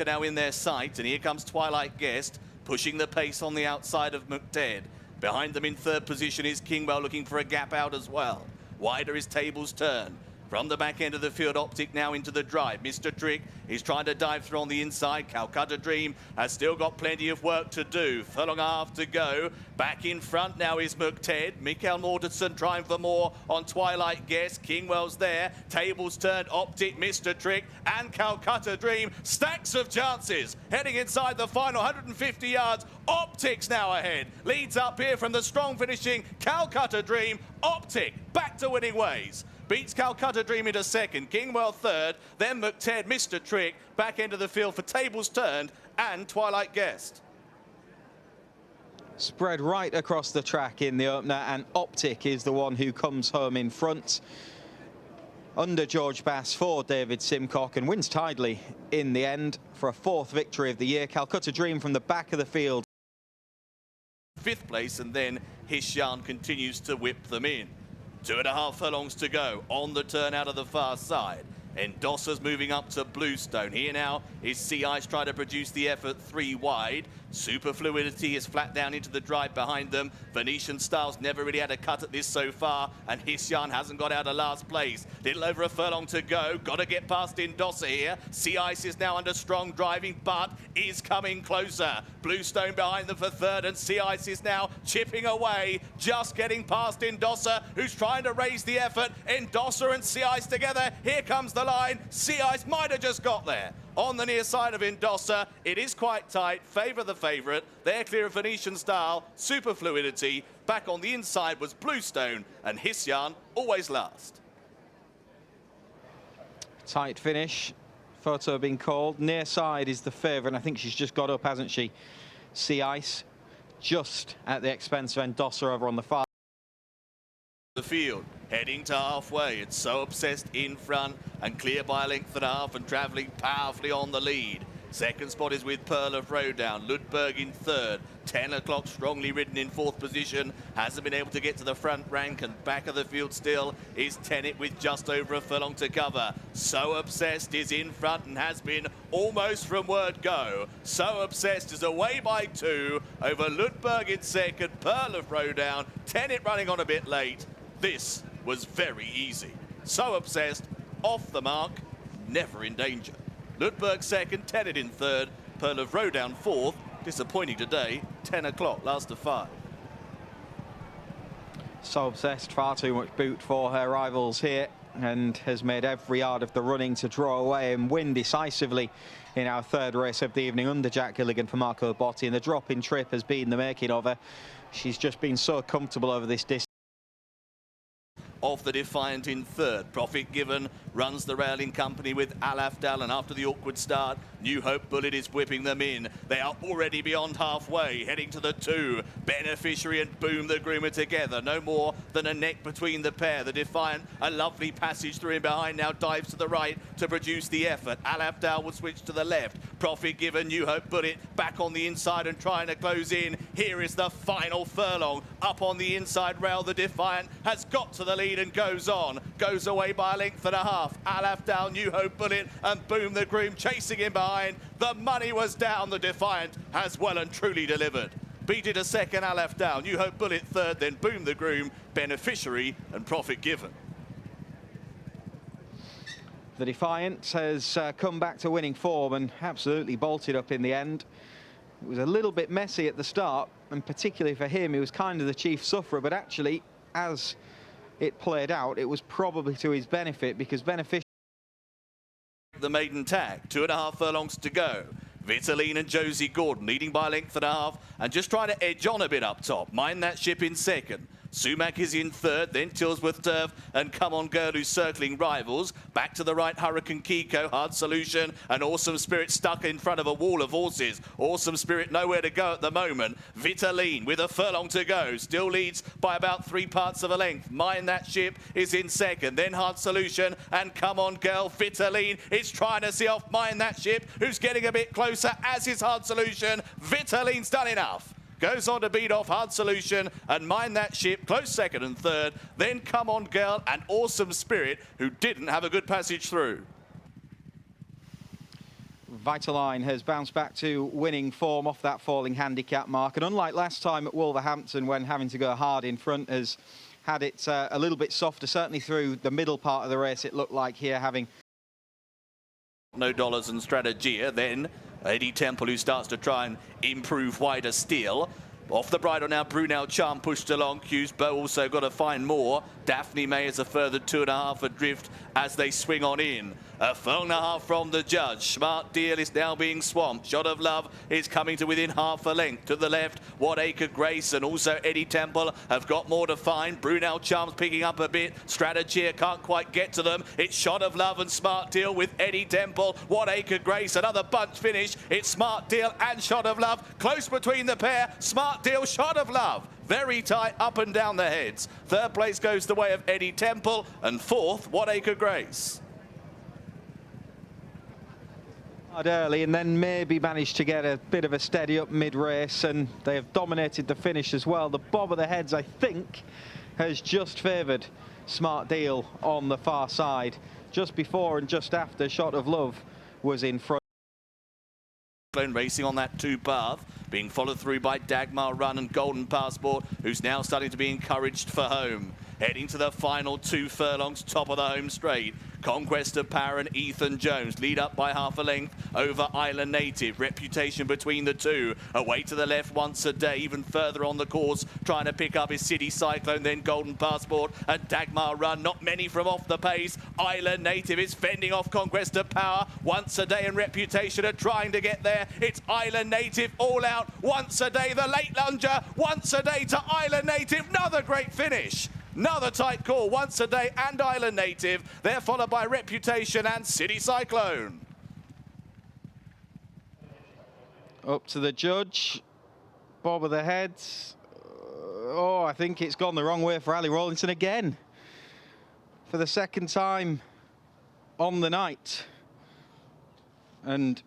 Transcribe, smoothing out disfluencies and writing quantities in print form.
Now in their sight, and here comes Twilight Guest, pushing the pace on the outside of McTed. Behind them in third position is Kingwell, looking for a gap out as well. Wider is Tables Turn. From the back end of the field, Optic now into the drive. Mr. Trick is trying to dive through on the inside. Calcutta Dream has still got plenty of work to do. Furlong and a half to go. Back in front now is McTed. Mikael Mortensen trying for more on Twilight Guest. Kingwell's there. Tables Turned, Optic, Mr. Trick and Calcutta Dream. Stacks of chances. Heading inside the final 150 yards. Optic's now ahead. Leads up here from the strong finishing Calcutta Dream. Optic back to winning ways. Beats Calcutta Dream into second, Kingwell third, then McTed, Mr. Trick, back into the field for Tables Turned and Twilight Guest. Spread right across the track in the opener, and Optic is the one who comes home in front under George Bass for David Simcock, and wins tidily in the end for a fourth victory of the year. Calcutta Dream from the back of the field. Fifth place, and then Hishan continues to whip them in. 2.5 furlongs to go on the turn out of the far side. Endossa's moving up to Bluestone. Here now is Sea Ice trying to produce the effort 3 wide. Super Fluidity is flat down into the drive behind them. Venetian Styles never really had a cut at this so far, and Hishan hasn't got out of last place. Little over a furlong to go. Got to get past Endossa here. Sea Ice is now under strong driving, but is coming closer. Bluestone behind them for third, and Sea Ice is now chipping away, just getting past Endossa, who's trying to raise the effort. Endossa and Sea Ice together. Here comes the line. Sea Ice might have just got there. On the near side of Endossa, it is quite tight. Favour the favourite. They're clear of Venetian Style. Super Fluidity. Back on the inside was Bluestone, and Hisyan always last. Tight finish. Photo being called. Near side is the favourite, and I think she's just got up, hasn't she? Sea Ice just at the expense of Endossa over on the far. The field heading to halfway. It's So Obsessed in front and clear by a length and a half and travelling powerfully on the lead. Second spot is with Pearl of Rodown. Ludberg in third. 10 o'clock strongly ridden in fourth position. Hasn't been able to get to the front rank, and back of the field still is Tenet with just over a furlong to cover. So Obsessed is in front and has been almost from word go. So Obsessed is away by 2 over Ludberg in second. Pearl of Rodown. Tenet running on a bit late. This was very easy. So Obsessed, off the mark, never in danger. Ludberg second, Tenet in third, Pearl of Rodown fourth. Disappointing today, 10 o'clock, last of 5. So Obsessed, far too much boot for her rivals here, and has made every yard of the running to draw away and win decisively in our third race of the evening under Jack Gilligan for Marco Botti, and the drop in trip has been the making of her. She's just been so comfortable over this distance. Of the Defiant in third. Profit Given runs the rail in company with Alafdal, and after the awkward start, New Hope Bullet is whipping them in. They are already beyond halfway, heading to the 2. Beneficiary and Boom the Groom are together. No more than a neck between the pair. The Defiant, a lovely passage through in behind, now dives to the right to produce the effort. Alafdal will switch to the left. Profit Given, New Hope Bullet back on the inside and trying to close in. Here is the final furlong. Up on the inside rail, the Defiant has got to the lead and goes on. Goes away by a length and a half. Alafdal, New Hope Bullet and Boom the Groom chasing him behind. The money was down. The Defiant has well and truly delivered. Beat it a second, Alafdal, New Hope Bullet third, then Boom the Groom, Beneficiary and Profit Given. The Defiant has come back to winning form and absolutely bolted up in the end. It was a little bit messy at the start, and particularly for him, he was kind of the chief sufferer, but actually, as it played out, it was probably to his benefit, because Beneficiary. The maiden tag, 2.5 furlongs to go. Vitaline and Josie Gordon leading by a length and a half and just trying to edge on a bit up top. Mind That Ship in second. Sumac is in third, then Tilsworth Turf and Come On Girl, who's circling rivals. Back to the right, Hurricane Kiko, Hard Solution, and Awesome Spirit stuck in front of a wall of horses. Awesome Spirit nowhere to go at the moment. Vitaline with a furlong to go, still leads by about 3 parts of a length. Mind That Ship is in second, then Hard Solution and Come On Girl. Vitaline is trying to see off Mind That Ship, who's getting a bit closer, as is Hard Solution. Vitaline's done enough. Goes on to beat off Hard Solution and Mind That Ship, close second and third. Then Come On Girl and Awesome Spirit, who didn't have a good passage through. Vitaline has bounced back to winning form off that falling handicap mark, and unlike last time at Wolverhampton when having to go hard in front, has had it a little bit softer, certainly through the middle part of the race. It looked like here having no dollars and Strategia. Then Eddie Temple, who starts to try and improve wider steel. Off the bridle now, Brunel Charm pushed along. Q's Bow also got to find more. Daphne May is a further 2.5 adrift as they swing on in. A furlong and a half from the judge. Smart Deal is now being swamped. Shot of Love is coming to within half a length. To the left, What Acre Grace and also Eddie Temple have got more to find. Brunel Charm's picking up a bit. Strategia can't quite get to them. It's Shot of Love and Smart Deal with Eddie Temple. What Acre Grace, another bunch finish. It's Smart Deal and Shot of Love. Close between the pair. Smart Deal, Shot of Love. Very tight up and down the heads. Third place goes the way of Eddie Temple, and fourth, What Acre Grace. Early, and then maybe managed to get a bit of a steady up mid-race, and they have dominated the finish as well. The bob of the heads, I think, has just favoured Smart Deal on the far side. Just before and just after, Shot of Love was in front. Racing on that 2 path, being followed through by Dagmar Run and Golden Passport, who's now starting to be encouraged for home. Heading to the final 2 furlongs, top of the home straight. Conquest of Power and Ethan Jones lead up by half a length over Island Native. Reputation between the two. Away to the left once a day, even further on the course, trying to pick up his City Cyclone, then Golden Passport and Dagmar Run. Not many from off the pace. Island Native is fending off Conquest of Power. Once a day and Reputation are trying to get there. It's Island Native all out. Once a day, the late lunger. Once a day to Island Native. Another great finish. Another tight call, Once a Day and Island Native. They're followed by Reputation and City Cyclone. Up to the judge. Bob of the heads. Oh, I think it's gone the wrong way for Ali Rawlinson again. For the second time on the night. And